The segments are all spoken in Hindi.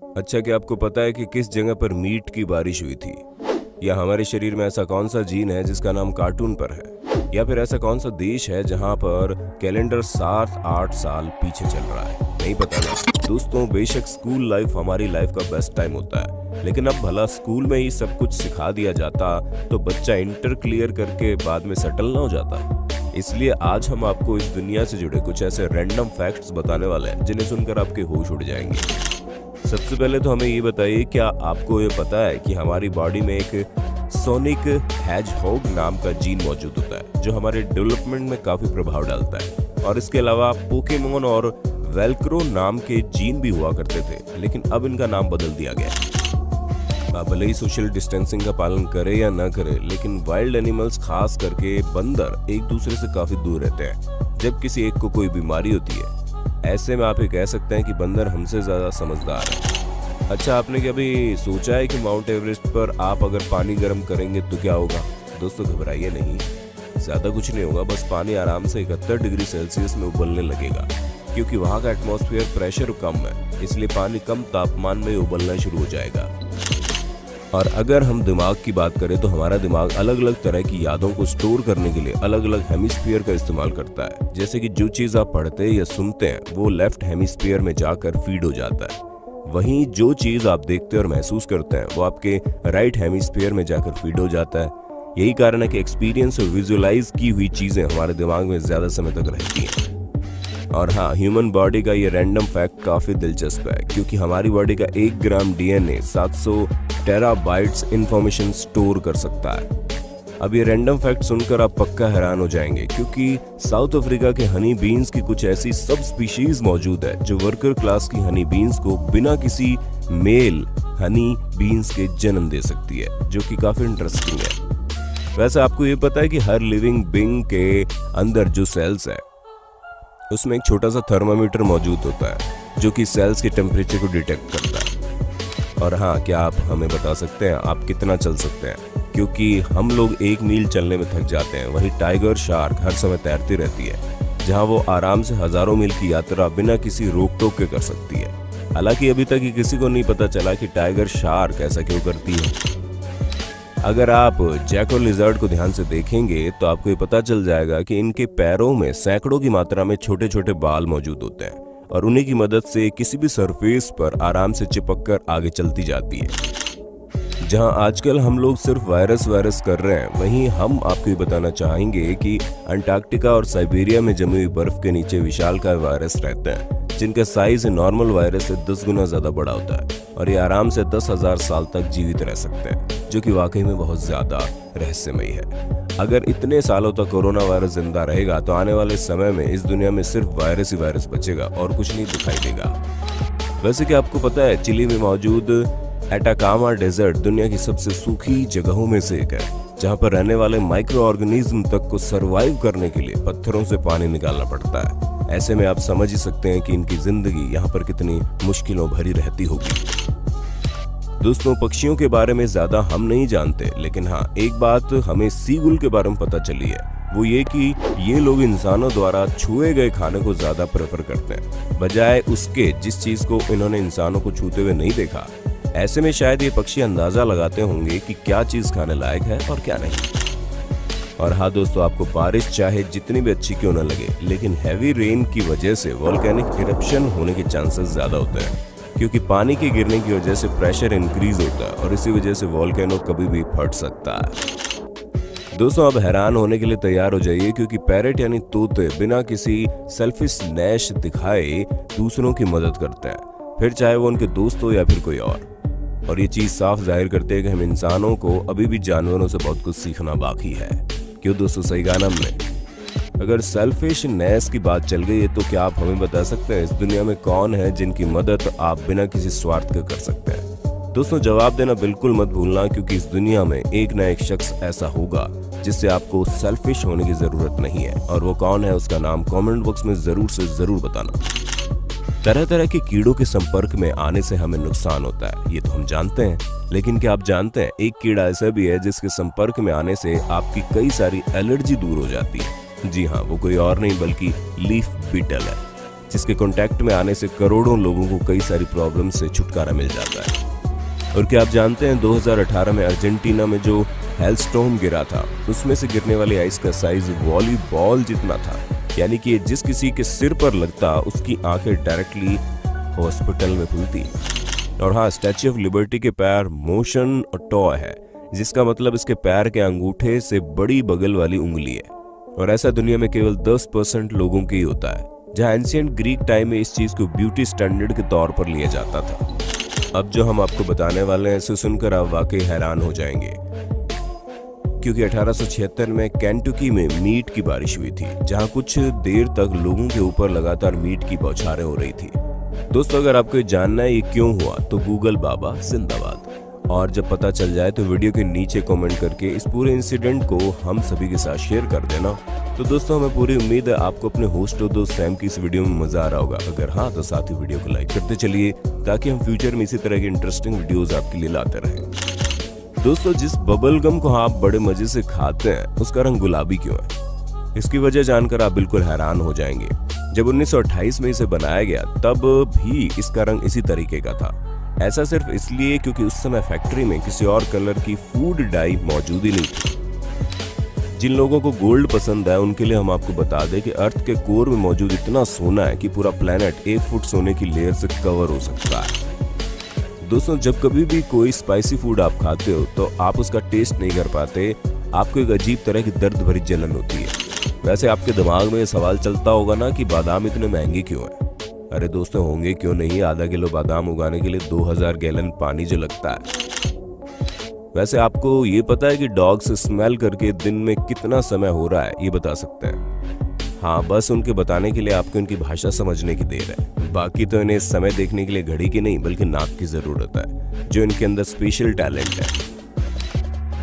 अच्छा, क्या आपको पता है कि किस जगह पर मीट की बारिश हुई थी? या हमारे शरीर में ऐसा कौन सा जीन है जिसका नाम कार्टून पर है? या फिर ऐसा कौन सा देश है जहां पर कैलेंडर 7-8 साल पीछे चल रहा है? नहीं पता ना दोस्तों। बेशक स्कूल लाइफ हमारी लाइफ का बेस्ट टाइम होता है, लेकिन अब भला स्कूल में ही सब कुछ सिखा दिया जाता तो बच्चा इंटर क्लियर करके बाद में सेटल ना हो जाता। इसलिए आज हम आपको इस दुनिया से जुड़े कुछ ऐसे रैंडम फैक्ट्स बताने वाले हैं जिन्हें सुनकर आपके होश उड़ जाएंगे। सबसे पहले तो हमें ये बताइए, क्या आपको ये पता है कि हमारी बॉडी में एक सोनिक हेजहॉग नाम का जीन मौजूद होता है जो हमारे डेवलपमेंट में काफी प्रभाव डालता है। और इसके अलावा पोकेमोन और वेल्क्रो नाम के जीन भी हुआ करते थे, लेकिन अब इनका नाम बदल दिया गया। आप भले ही सोशल डिस्टेंसिंग का पालन करे या ना करे, लेकिन वाइल्ड एनिमल्स खास करके बंदर एक दूसरे से काफी दूर रहते हैं जब किसी एक को कोई बीमारी होती है। ऐसे में आप ये कह सकते हैं कि बंदर हमसे ज्यादा समझदार है। अच्छा, आपने कभी सोचा है कि माउंट एवरेस्ट पर आप अगर पानी गर्म करेंगे तो क्या होगा? दोस्तों घबराइए नहीं, ज्यादा कुछ नहीं होगा, बस पानी आराम से 71 डिग्री सेल्सियस में उबलने लगेगा, क्योंकि वहां का एटमॉस्फेयर प्रेशर कम है, इसलिए पानी कम तापमान में उबलना शुरू हो जाएगा। और अगर हम दिमाग की बात करें तो हमारा दिमाग अलग अलग तरह की यादों को स्टोर करने के लिए अलग अलग हेमिस्फीयर का इस्तेमाल करता है। जैसे कि जो चीज आप पढ़ते या सुनते हैं वो लेफ्ट हेमिस्फीयर में जाकर फीड हो जाता है, वहीं जो चीज आप देखते और महसूस करते हैं वो आपके राइट हेमिस्फीयर में जाकर फीड हो जाता है। यही कारण है कि एक्सपीरियंस और विजुअलाइज की हुई चीजें हमारे दिमाग में ज्यादा समय तक रहती हैं। और हाँ, ह्यूमन बॉडी का ये रैंडम फैक्ट काफी दिलचस्प है, क्योंकि हमारी बॉडी का 1 ग्राम डीएनए 700 टेराबाइट्स इंफॉर्मेशन स्टोर कर सकता है। अब ये रैंडम फैक्ट सुनकर आप पक्का हैरान हो जाएंगे, क्योंकि साउथ अफ्रीका के हनी बीन्स की कुछ ऐसी सब स्पीशीज मौजूद है जो वर्कर क्लास की हनी बीन्स को बिना किसी मेल हनी बीन्स के जन्म दे सकती है, जो कि काफी इंटरेस्टिंग है। वैसे आपको ये पता है कि हर लिविंग बीइंग के अंदर जो सेल्स है उसमें एक छोटा सा थर्मामीटर मौजूद होता है जो कि सेल्स के टेम्परेचर को डिटेक्ट करता है। और हाँ, क्या आप हमें बता सकते हैं आप कितना चल सकते हैं? क्योंकि हम लोग 1 मील चलने में थक जाते हैं, वहीं टाइगर शार्क हर समय तैरती रहती है, जहां वो आराम से हजारों मील की यात्रा बिना किसी रोक टोक के कर सकती है। हालांकि अभी तक ये किसी को नहीं पता चला कि टाइगर शार्क ऐसा क्यों करती है। अगर आप जैको लिजर्ड को ध्यान से देखेंगे तो आपको ये पता चल जाएगा कि इनके पैरों में सैकड़ों की मात्रा में छोटे छोटे बाल मौजूद होते हैं, और उन्हीं की मदद से किसी भी सरफेस पर आराम से चिपक कर आगे चलती जाती है। जहां आजकल हम लोग सिर्फ वायरस कर रहे हैं, वहीं हम आपको ये बताना चाहेंगे कि अंटार्कटिका और साइबेरिया में जमी हुई बर्फ के नीचे विशालकाय वायरस रहते हैं, जिनका साइज नॉर्मल वायरस से 10 गुना ज्यादा बड़ा होता है, और ये आराम से 10,000 साल तक जीवित रह सकते हैं, जो कि वाकई में बहुत ज्यादा रहस्यमयी है। अगर इतने सालों तक कोरोना वायरस जिंदा रहेगा तो आने वाले समय में इस दुनिया में सिर्फ वायरस ही वायरस बचेगा और कुछ नहीं दिखाई देगा। वैसे क्या आपको पता है चिली में मौजूद एटाकामा डेजर्ट दुनिया की सबसे सूखी जगहों में से एक है, जहां पर रहने वाले माइक्रो ऑर्गेनिज्म तक को सरवाइव करने के लिए पत्थरों से पानी निकालना पड़ता है। ऐसे में आप समझ ही सकते हैं कि इनकी जिंदगी यहाँ पर कितनी मुश्किलों भरी रहती होगी। दोस्तों, पक्षियों के बारे में ज्यादा हम नहीं जानते, लेकिन हाँ, एक बात हमें सीगुल के बारे में पता चली है, वो ये कि ये लोग इंसानों द्वारा छुए गए खाने को ज्यादा प्रेफर करते हैं, बजाय उसके जिस चीज को इन्होंने इंसानों को छूते हुए नहीं देखा। ऐसे में शायद ये पक्षी अंदाजा लगाते होंगे कि क्या चीज खाने लायक है और क्या नहीं। और हाँ दोस्तों, आपको बारिश चाहे जितनी भी अच्छी क्यों न लगे, लेकिन हैवी रेन की वजह से वोल्केनिक इरप्शन होने के चांसेस ज्यादा होते हैं, क्योंकि पानी के गिरने की वजह से प्रेशर इंक्रीज होता है और इसी वजह से वोल्केनो कभी भी फट सकता है। दोस्तों, अब हैरान होने के लिए तैयार हो जाइए, क्योंकि पैरेट यानी तोते बिना किसी सेल्फिशनेस दिखाए दूसरों की मदद करते हैं, फिर चाहे वो उनके दोस्त हो या फिर कोई और ये चीज साफ जाहिर करते हैं कि हम इंसानों को अभी भी जानवरों से बहुत कुछ सीखना बाकी है। क्यों दोस्तों, सही कहा ना हमने? अगर सेल्फिशनेस की बात चल गई है तो क्या आप हमें बता सकते हैं इस दुनिया में कौन है जिनकी मदद आप बिना किसी स्वार्थ के कर सकते हैं? दोस्तों, जवाब देना बिल्कुल मत भूलना, क्योंकि इस दुनिया में एक ना एक शख्स ऐसा होगा जिससे आपको सेल्फिश होने की जरूरत नहीं है, और वो कौन है उसका नाम कमेंट बॉक्स में जरूर से जरूर बताना। तरह तरह के कीड़ों के संपर्क में आने से हमें नुकसान होता है, ये तो हम जानते हैं, लेकिन क्या आप जानते हैं एक कीड़ा ऐसा भी है जिसके संपर्क में आने से आपकी कई सारी एलर्जी दूर हो जाती है? जी हाँ, वो कोई और नहीं बल्कि लीफ बीटल है। जिसके कांटेक्ट में आने से करोड़ों लोगों को कई सारी प्रॉब्लम से छुटकारा मिल जाता है। और क्या आप जानते हैं 2018 में अर्जेंटीना में जो हेलस्टॉर्म गिरा था, उसमें से गिरने वाली आइस का साइज वॉलीबॉल जितना था, यानी कि जिस किसी के सिर पर लगता उसकी आंखें डायरेक्टली हॉस्पिटल में खुलती। और हाँ, स्टैच्यू ऑफ लिबर्टी के पैर मोशन टॉय है, जिसका मतलब इसके पैर के अंगूठे से बड़ी बगल वाली उंगली है। और ऐसा दुनिया में केवल 10% लोगों के ही होता है, जहाँ एंशिएंट ग्रीक टाइम में इस चीज को ब्यूटी स्टैंडर्ड के तौर पर लिया जाता था। अब जो हम आपको बताने वाले हैं इसे सुनकर आप वाकई हैरान हो जाएंगे, क्योंकि 1876 में केंटुकी में मीट की बारिश हुई थी, जहां कुछ देर तक लोगों के ऊपर लगातार मीट की बौछारें हो रही थी। दोस्तों, अगर आपको जानना है ये क्यों हुआ तो गूगल बाबा जिंदाबाद। और जब पता चल जाए तो वीडियो के नीचे कमेंट करके इस पूरे इंसिडेंट को हम सभी के साथ शेयर कर देना। तो दोस्तों, हमें पूरी उम्मीद है आपको अपने होस्ट और दोस्त सैम की इस वीडियो में मजा आ रहा होगा। अगर हाँ तो साथ ही वीडियो को लाइक करते चलिए, ताकि हम फ्यूचर में इसी तरह की इंटरेस्टिंग वीडियोस आपके लिए लाते रहें। दोस्तों, जिस बबल गम को आप बड़े मजे से खाते हैं उसका रंग गुलाबी क्यों है, इसकी वजह जानकर आप बिल्कुल हैरान हो जाएंगे। जब 1928 में इसे बनाया गया तब भी इसका रंग इसी तरीके का था। ऐसा सिर्फ इसलिए क्योंकि उस समय फैक्ट्री में किसी और कलर की फूड डाई मौजूद ही नहीं थी। जिन लोगों को गोल्ड पसंद है उनके लिए हम आपको बता दें कि अर्थ के कोर में मौजूद इतना सोना है कि पूरा प्लेनेट 1 फुट सोने की लेयर से कवर हो सकता है। दोस्तों, जब कभी भी कोई स्पाइसी फूड आप खाते हो तो आप उसका टेस्ट नहीं कर पाते, आपको एक अजीब तरह की दर्द भरी जलन होती है। वैसे आपके दिमाग में ये सवाल चलता होगा ना कि बादाम इतने महंगे क्यों हैं? अरे दोस्तों, होंगे क्यों नहीं, आधा किलो बादाम उगाने के लिए 2000 गैलन पानी जो लगता है। वैसे आपको ये पता है कि डॉग्स स्मेल करके दिन में कितना समय हो रहा है ये बता सकते हैं? हाँ, बस उनके बताने के लिए आपको इनकी भाषा समझने की देर है। बाकी तो इन्हें समय देखने के लिए घड़ी की नहीं बल्कि नाक की जरूरत है, जो इनके अंदर स्पेशल टैलेंट है।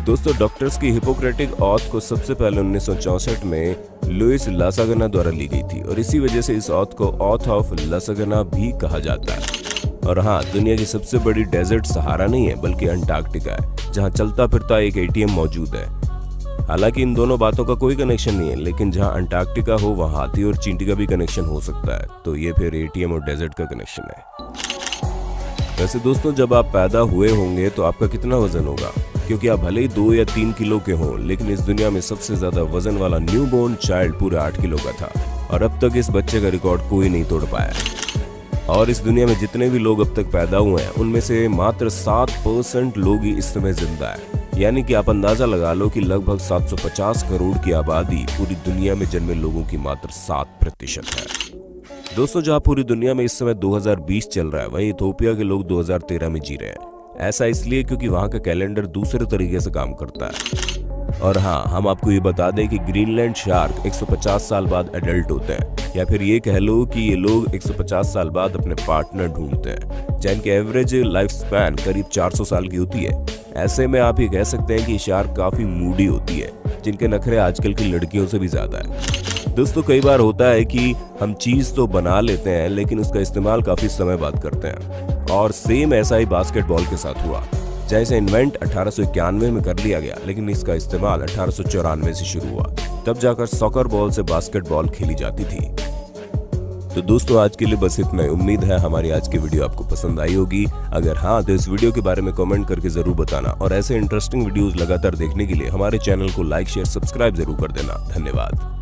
दोस्तों, डॉक्टर्स की हिपोक्रेटिक ऑथ को सबसे पहले 1964 में लुइस लासागना द्वारा ली गई थी, और इसी वजह से इस ऑथ को ऑथ ऑफ लासागना भी कहा जाता है। और हाँ, दुनिया की सबसे बड़ी डेजर्ट सहारा नहीं है बल्कि अंटार्कटिका है, जहाँ चलता फिरता एक ATM मौजूद है। हालांकि इन दोनों बातों का कोई कनेक्शन नहीं है, लेकिन जहाँ अंटार्कटिका हो वहाँ हाथी और चींटी का भी कनेक्शन हो सकता है, तो ये फिर ATM और डेजर्ट का कनेक्शन है। वैसे दोस्तों, जब आप पैदा हुए होंगे तो आपका कितना वजन होगा? क्योंकि आप भले ही 2 या 3 किलो के हों, लेकिन इस दुनिया में सबसे ज्यादा वजन वाला न्यूबॉर्न चाइल्ड पूरे 8 किलो का था, और अब तक इस बच्चे का रिकॉर्ड कोई नहीं तोड़ पाया। और इस दुनिया में जितने भी लोग अब तक पैदा हुए हैं उनमें से मात्र 7% लोग ही इस समय जिंदा है। यानी कि आप अंदाजा लगा लो कि लगभग 750 करोड़ की आबादी पूरी दुनिया में जन्मे लोगों की मात्र 7% है। दोस्तों, जहाँ पूरी दुनिया में इस समय 2020 चल रहा है, वहीं इथोपिया के लोग 2013 में जी रहे हैं। ऐसा इसलिए क्योंकि वहाँ का कैलेंडर दूसरे तरीके से काम करता है। और हाँ, हम आपको ये बता दें कि ग्रीनलैंड शार्क 150 साल बाद एडल्ट होते हैं, या फिर ये कह लो कि ये लोग 150 साल बाद अपने पार्टनर ढूंढते हैं, जिनकी एवरेज लाइफ स्पैन करीब 400 साल की होती है। ऐसे में आप ये कह सकते हैं कि शार्क काफी मूडी होती है, जिनके नखरे आजकल की लड़कियों से भी ज्यादा है। दोस्तों, कई बार होता है कि हम चीज तो बना लेते हैं लेकिन उसका इस्तेमाल काफी समय बाद करते हैं, और सेम ऐसा ही बास्केटबॉल के साथ हुआ, जैसे इन्वेंट 1891 में कर लिया गया, लेकिन इसका इस्तेमाल 1894 से शुरू हुआ। तब जाकर सॉकर बॉल से बास्केटबॉल खेली जाती थी। तो दोस्तों, आज के लिए बस इतना ही। उम्मीद है हमारी आज की वीडियो आपको पसंद आई होगी। अगर हाँ तो इस वीडियो के बारे में कमेंट करके जरूर बताना, और ऐसे इंटरेस्टिंग वीडियोस लगातार देखने के लिए हमारे चैनल को लाइक, शेयर, सब्सक्राइब जरूर कर देना। धन्यवाद।